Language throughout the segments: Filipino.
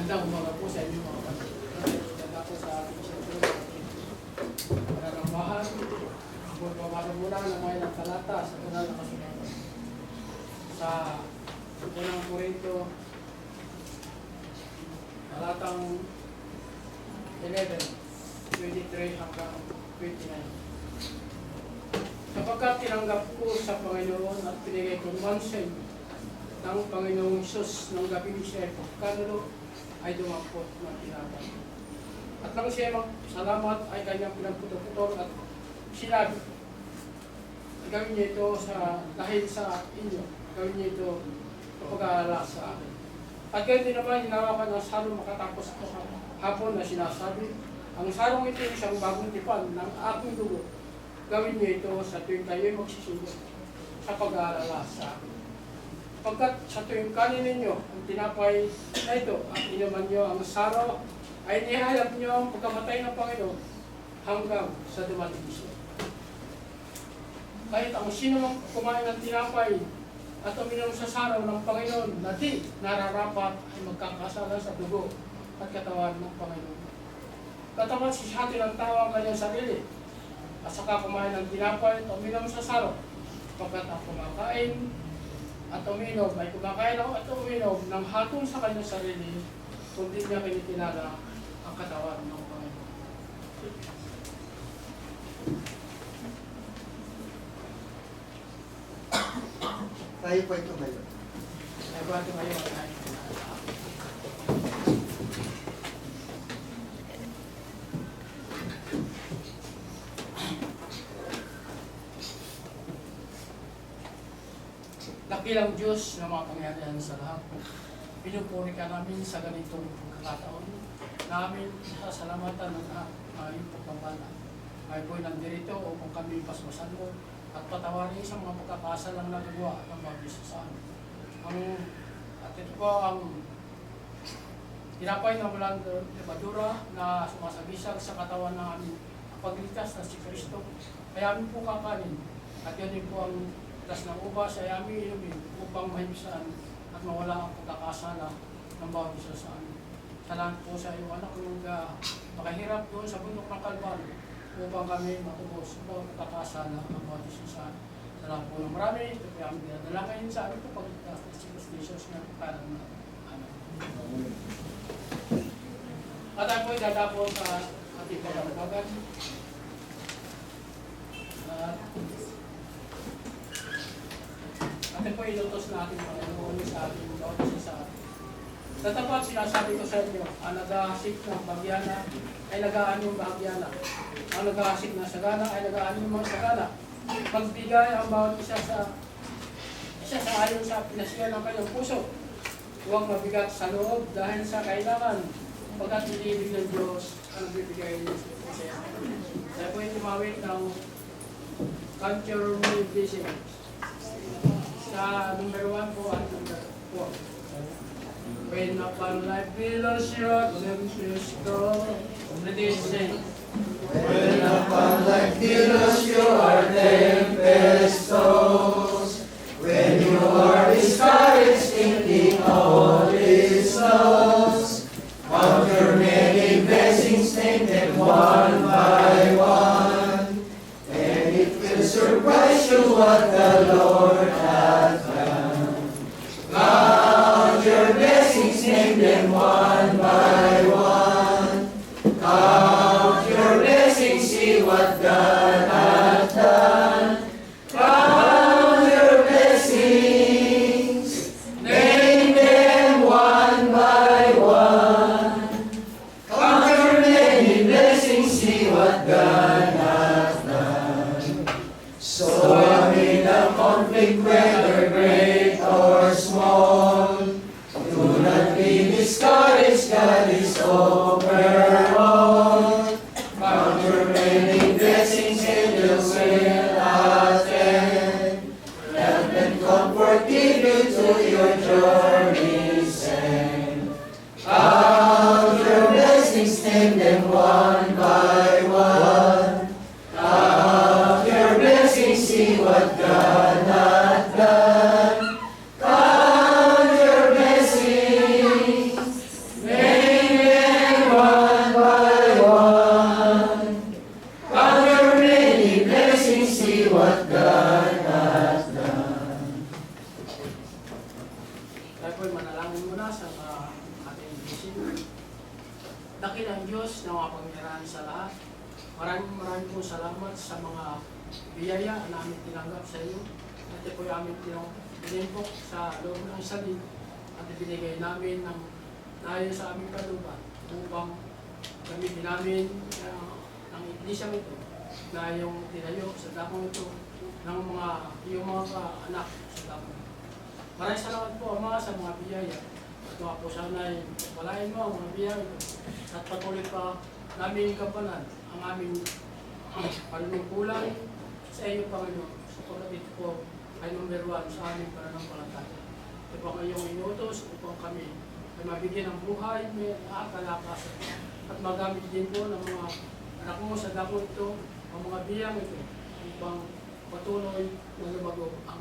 Magandang umaga po sa inyo mga kapatid. Maganda po sa ating siyempre pananambahan. Bumabasa muna ng mga ilang talata sa tunal na kasulatan. Sa unang Korinto, talatang 11, 23 hanggang 29. Sapagkat tinanggap ko sa Panginoon at pinigay kong mansin ng Panginoong Isus ng gabing siya pagkanulo ay dumampot ng tinapay. At nang siya salamat ay kanyang pinagputol-putol at sinabi, gawin niyo ito dahil sa inyo, gawin niyo ito kapag-aalala sa akin. At gayon din naman, hinawakan ng sarong makatapos ito hapon na sinasabi, ang sarong ito ay isang bagong tipan ng aking dugo. Gawin niyo ito sa tuwing kayo'y magsisilip sa pag-aalala sa akin. Pagkat sa tuwing kanin ninyo, ang tinapay na ito, at inuman niyo ang saro, ay nihalap niyo ang pagkamatay ng Panginoon hanggang sa dumating siya. Kahit ang sino mang kumain ng tinapay at uminom sa saraw ng Panginoon na di nararapat ay magkakasala sa dugo at katawan ng Panginoon. Katapat si hati ng tao ang kanyang sarili at saka kumain ng tinapay at uminom sa saraw. Pagkat ang kumakain at uminom ay kumakain at uminom ng hatol sa kanyang sarili kundi niya kinikinala ang katawan ng Panginoon. Tayo po ito ngayon. Ay ba ito ngayon ay dakilang Diyos na mga pangyarihan sa lahat. Pinupuri ka namin sa ganitong pagkakataon. Namin sasalamatan ng iyong pagpapala. Ay po'y nandirito upang kami pasmasan mo at patawarin sa mga pagkakasalang nagawa ng mga Diyos sa amin. At ito po ang tinapay na walang lebadura na sumasabisag sa katawan ng aming pagligtas na si Kristo. Kaya amin po kakanin. At yun din po ang tas ng ubas ay aming inumin upang mahibisan at mawala ang pagkakasala ng bawat isa sa amin. Salamat po sa iyong anak ng makahirap doon sa bundok ng Kalbaryo upang kami matubos upang pagkakasala ng bawat isa sa amin. Salamat po ng marami. Ito po yung aming dinadalangin sa amin po pagligtas na si Jesus na pagkalang natin. Amen. At tayo po idadapo sa ating pagkakatagan. At po ilutos natin Panginoon sa ating bawat isa sa atin. Tatapat sinasabi ko sa inyo, ang nag-aasik ng bagyana ay nag-aani yung bagyana. Ang nag-aasik ng sagana ay nag-aani yung mga sagana. Magbigay ang bawat isa sa ayon sa pinasiyan ng kanyang puso. Huwag mabigat sa loob dahil sa kailangan. Pagkat inibig ng Diyos ang bibigay niya sa iyo. Kaya po yung tumawid ng culture blessing. Sa number 1 po at number 4. When upon life billows your tempest go, meditation. When upon life billows your tempest goes, when you are discouraged thinking all is lost, count your many blessings, name them one by one, and it will surprise you what the Lord has done. Count your blessings, name them one by one. Count your blessings, see what God has done. Count your blessings, name them one by one. Count your many blessings, see what God has done. So amid the conflict, whether great or small, do not be discouraged, God is over all. Count your many blessings, angels will attend. Help and comfort give you to your journey's end. Count your blessings, name them one by one. Count your blessings, see what God hath done. Count your blessings, una sa ating blessing. Dakilang Diyos na makapangyarihan sa lahat. Maraming po salamat sa mga biyaya na namin tinanggap sa iyo. At ito po yung aming tinimpok sa loob ng salib at ibinigay namin ng nayon sa aming kalooban upang gamitin namin ng iglesia ito na yung tinayo sa dakong ito ng iyong mga anak sa dakong. Maraming salamat po, Ama, sa mga biyaya. At mga po sana'y walain mo ang mga biyaya ito. At patuloy pa namin kapanan ang aming panunungkulan sa iyo, Panginoon. Sa pagkabit po ay number 1 sa aming pananampalataya. Ito po ang iyong inutos upang kami ay mabigyan ng buhay, may kalakasan. At magamit din po ng mga anak mo sa dako ito, ang mga biyang ito, upang patuloy na lumago ang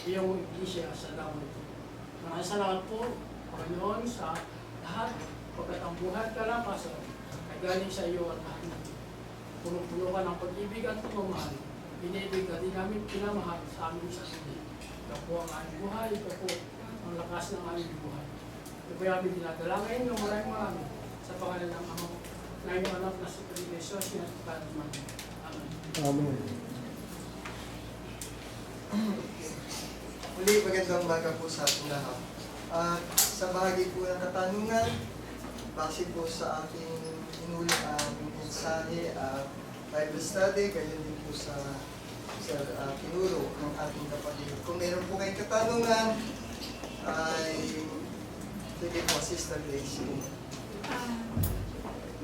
iyong iglesia sa dako ito. Maraming salamat po, Panginoon, sa lahat, pagkat ang buhay at kalakasan ay galing sa iyo at lahat natin. Punong-puno ka ng pag-ibig at pagmamahal. Binibig ka din namin pinamahal sa aming sarili. Ito po ang aming buhay, ito po ang lakas ng aming buhay. Ito po yung aming dinadalangin ng maraming sa pangalan ng Ama na iyong anak na si Kristo Jesus na Pagkaman. Amen. Amen. Muli, magandang umaga po sa ating lahat. At sa bahagi po ng katanungan, base po sa ating inulit ang mensahe at Bible study, ganyan din po sa tinuro ng ating kapatid. Kung meron po kayong katanungan, ay sige po, Sister Daisy.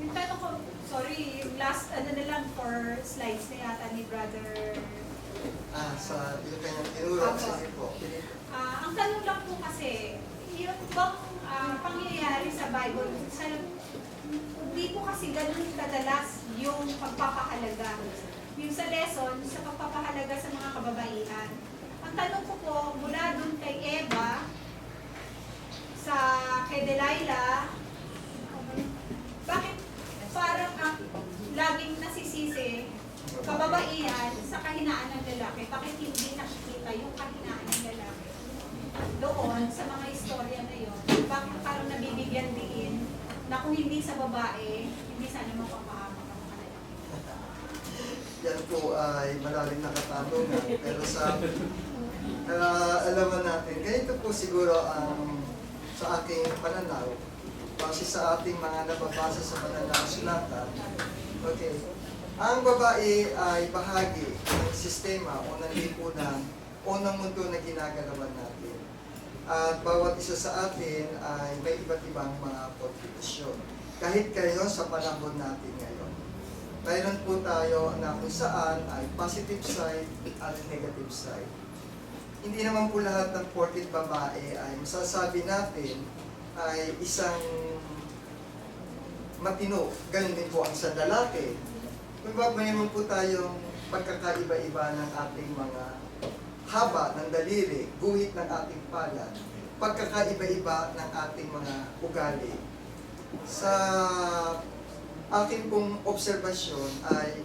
Yung tanong ko, sorry, yung last, na lang for slides na yata ni Brother. Sa yung kanyang tinuro, sige po. Ang tanong lang po kasi, yung bang pangyayari sa Bible, hindi po kasi ganun kadalas yung pagpapahalaga. Yung sa lesson, sa pagpapahalaga sa mga kababaihan. Ang tanong ko po, mula dun kay Eva, kay Delilah, bakit parang laging nasisisi kababaihan sa kahinaan ng lalaki? Bakit hindi nakikita yung kahinaan ng lalaki doon sa mga istorya na yun? Bakit parang nabibigyan din na kung hindi sa babae, hindi sana mapapahamak ang mga lalaki? Yan po ay malalim na katanungan. Pero sa alaman natin, ganito po siguro ang sa aking pananaw, base sa ating mga nababasa sa pananaw sulatan. Okay. Ang babae ay bahagi ng sistema o ng lipunan o ng mundo na ginagalawan natin. At bawat isa sa atin ay may iba't ibang mga kontribusyon. Kahit kayo sa panahon natin ngayon. Mayroon po tayo na kung saan ay positive side at negative side. Hindi naman po lahat ng porket babae ay masasabi natin ay isang matino. Ganun din po ang sa lalaki. Kung mayroon po tayong pagkakaiba-iba ng ating mga haba ng daliri, guhit ng ating palad, pagkakaiba-iba ng ating mga ugali. Sa aking pong obserbasyon ay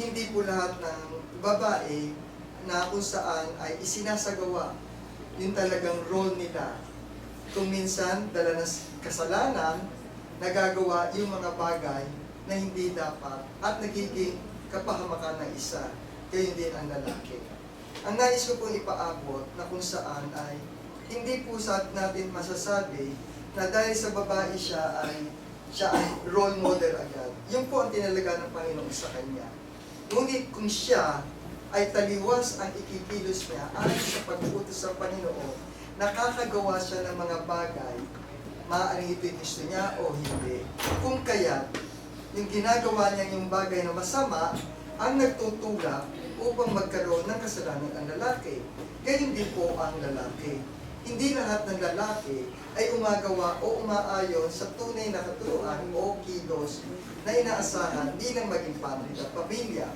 hindi po lahat ng babae na kung saan ay isinasagawa yung talagang role nila. Kung minsan, dala ng kasalanan, nagagawa yung mga bagay na hindi dapat at nagiging kapahamakan ng isa. Gayon din ang lalaki. Ang nais ko pong ipaabot na kung saan ay hindi po sa natin masasabi na dahil sa babae siya ay role model agad. Yun po ang tinalaga ng Panginoon sa kanya. Ngunit kung siya ay taliwas ang ikikilos niya ayon sa pag-uutos sa Panginoon, nakakagawa siya ng mga bagay, maaaring ito'y gusto niya o hindi. Kung kaya, yung ginagawa niya yung bagay na masama, ang nagtutulak upang magkaroon ng kasalanan ang lalaki. Gayon din po ang lalaki. Hindi lahat ng lalaki ay umagawa o umaayon sa tunay na katuruan o kilos na inaasahan bilang maging padre ng pamilya.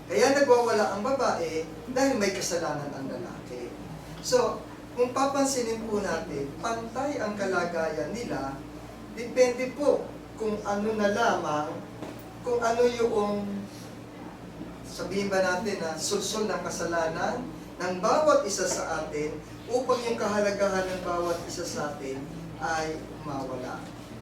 Kaya nagwawala ang babae dahil may kasalanan ang lalaki. So, kung papansinin po natin, pantay ang kalagayan nila, depende po kung ano na lamang, kung ano yung, sabihin ba natin na sulsol ng kasalanan ng bawat isa sa atin upang yung kahalagahan ng bawat isa sa atin ay mawala.